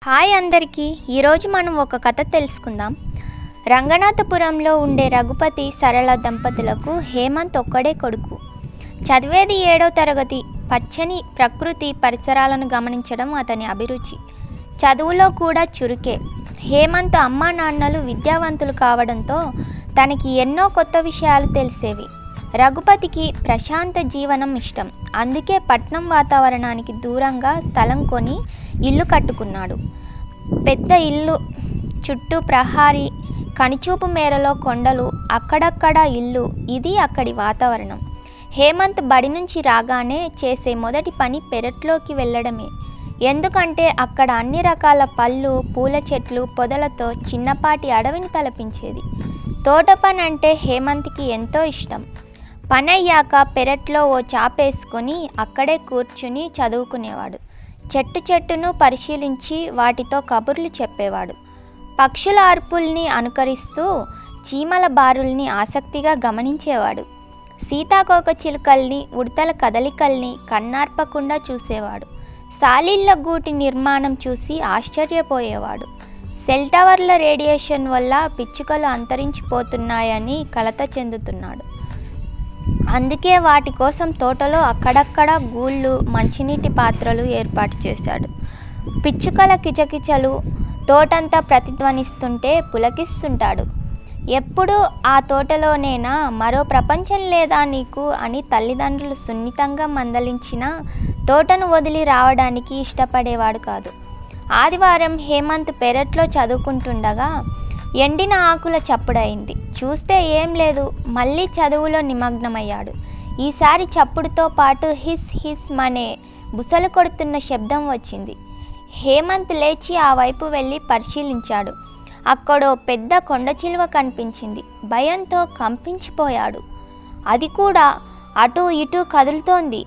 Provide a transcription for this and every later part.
Hi అందరికీ. ఈరోజు మనం ఒక కథ తెలుసుకుందాం. రంగనాథపురంలో ఉండే రఘుపతి సరళ దంపతులకు హేమంత్ ఒక్కడే కొడుకు. చదివేది 7వ తరగతి. పచ్చని ప్రకృతి పరిసరాలను గమనించడం అతని అభిరుచి. చదువులో కూడా చురుకే. హేమంత్ అమ్మా నాన్నలు విద్యావంతులు కావడంతో తనకి ఎన్నో కొత్త విషయాలు తెలిసేవి. రఘుపతికి ప్రశాంత జీవనం ఇష్టం. అందుకే పట్నం వాతావరణానికి దూరంగా స్థలం కొని ఇల్లు కట్టుకున్నాడు. పెద్ద ఇల్లు, చుట్టూ ప్రహారీ, కనిచూపు మేరలో కొండలు, అక్కడక్కడ ఇల్లు. ఇది అక్కడి వాతావరణం. హేమంత్ బడి నుంచి రాగానే చేసే మొదటి పని పెరట్లోకి వెళ్ళడమే. ఎందుకంటే అక్కడ అన్ని రకాల పళ్ళు, పూల చెట్లు, పొదలతో చిన్నపాటి అడవిని తలపించేది. తోట పని అంటే హేమంత్కి ఎంతో ఇష్టం. పనయ్యాక పెరట్లో ఓ చాపేసుకొని అక్కడే కూర్చుని చదువుకునేవాడు. చెట్టును పరిశీలించి వాటితో కబుర్లు చెప్పేవాడు. పక్షుల అరుపుల్ని అనుకరిస్తూ చీమల బారుల్ని ఆసక్తిగా గమనించేవాడు. సీతాకోక చిలుకల్ని, ఉడతల కదలికల్ని కన్నార్పకుండా చూసేవాడు. సాలీళ్ళ గూటి నిర్మాణం చూసి ఆశ్చర్యపోయేవాడు. సెల్ టవర్ల రేడియేషన్ వల్ల పిచ్చుకలు అంతరించిపోతున్నాయని కలత చెందుతున్నాడు. అందుకే వాటి కోసం తోటలో అక్కడక్కడ గూళ్ళు, మంచినీటి పాత్రలు ఏర్పాటు చేశాడు. పిచ్చుకల కిచకిచలు తోటంతా ప్రతిధ్వనిస్తుంటే పులకిస్తుంటాడు. ఎప్పుడు ఆ తోటలోనేనా, మరో ప్రపంచం లేదా నీకు అని తల్లిదండ్రులు సున్నితంగా మందలించినా తోటను వదిలి రావడానికి ఇష్టపడేవాడు కాదు. ఆదివారం హేమంత్ పెరట్లో చదువుకుంటుండగా ఎండిన ఆకుల చప్పుడైంది. చూస్తే ఏం లేదు, మళ్ళీ చదువులో నిమగ్నమయ్యాడు. ఈసారి చప్పుడుతో పాటు హిస్ హిస్ మనే బుసలు కొడుతున్న శబ్దం వచ్చింది. హేమంత్ లేచి ఆ వైపు వెళ్ళి పరిశీలించాడు. అక్కడో పెద్ద కొండచిలువ కనిపించింది. భయంతో కంపించిపోయాడు. అది కూడా అటూ ఇటూ కదులుతోంది.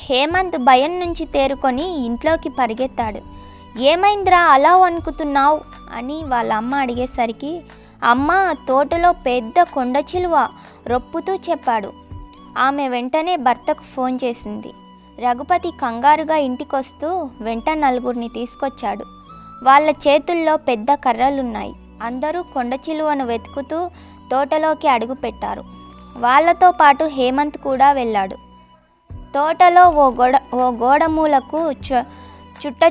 హేమంత్ భయం నుంచి తేరుకొని ఇంట్లోకి పరిగెత్తాడు. ఏమైందిరా అలా వణుకుతున్నావు అని వాళ్ళ అమ్మ అడిగేసరికి, అమ్మ, తోటలో పెద్ద కొండచిలువ రొప్పుతూ చెప్పాడు. ఆమె వెంటనే భర్తకు ఫోన్ చేసింది. రఘుపతి కంగారుగా ఇంటికొస్తూ వెంట నలుగురిని తీసుకొచ్చాడు. వాళ్ళ చేతుల్లో పెద్ద కర్రలున్నాయి. అందరూ కొండచిలువను వెతుకుతూ తోటలోకి అడుగుపెట్టారు. వాళ్ళతో పాటు హేమంత్ కూడా వెళ్ళాడు. తోటలో ఓ గోడ మూలకు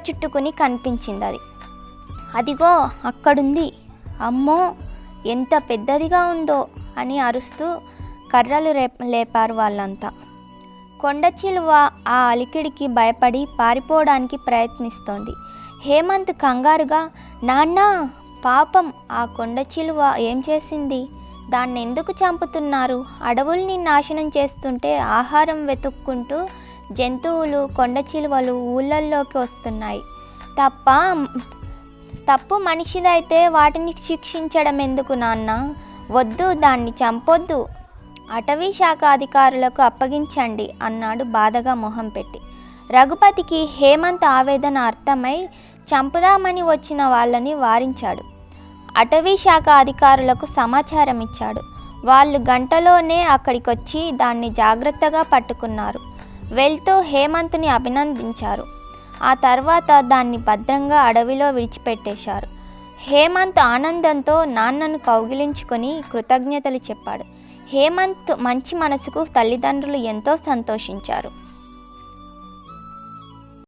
చుట్టుకుని కనిపించింది. అదిగో అక్కడుంది. అమ్మో, ఎంత పెద్దదిగా ఉందో అని అరుస్తూ కర్రలు లేపారు వాళ్ళంతా. కొండచిలువ ఆ అలికిడికి భయపడి పారిపోవడానికి ప్రయత్నిస్తోంది. హేమంత్ కంగారుగా, నాన్న, పాపం, ఆ కొండచిలువ ఏం చేసింది? దాన్ని ఎందుకు చంపుతున్నారు? అడవుల్ని నాశనం చేస్తుంటే ఆహారం వెతుక్కుంటూ జంతువులు, కొండచిలువలు ఊళ్ళల్లోకి వస్తున్నాయి. తప్పు మనిషిదైతే వాటిని శిక్షించడం ఎందుకు నాన్న? వద్దు, దాన్ని చంపొద్దు. అటవీ శాఖ అధికారులకు అప్పగించండి అన్నాడు బాధగా మొహం పెట్టి. రఘుపతికి హేమంత్ ఆవేదన అర్థమై చంపుదామని వచ్చిన వాళ్ళని వారించాడు. అటవీ శాఖ అధికారులకు సమాచారం ఇచ్చాడు. వాళ్ళు గంటలోనే అక్కడికొచ్చి దాన్ని జాగ్రత్తగా పట్టుకున్నారు. వెళ్తూ హేమంత్ని అభినందించారు. ఆ తర్వాత దాన్ని భద్రంగా అడవిలో విడిచిపెట్టేశారు. హేమంత్ ఆనందంతో నాన్నను కౌగిలించుకొని కృతజ్ఞతలు చెప్పాడు. హేమంత్ మంచి మనసుకు తల్లిదండ్రులు ఎంతో సంతోషించారు.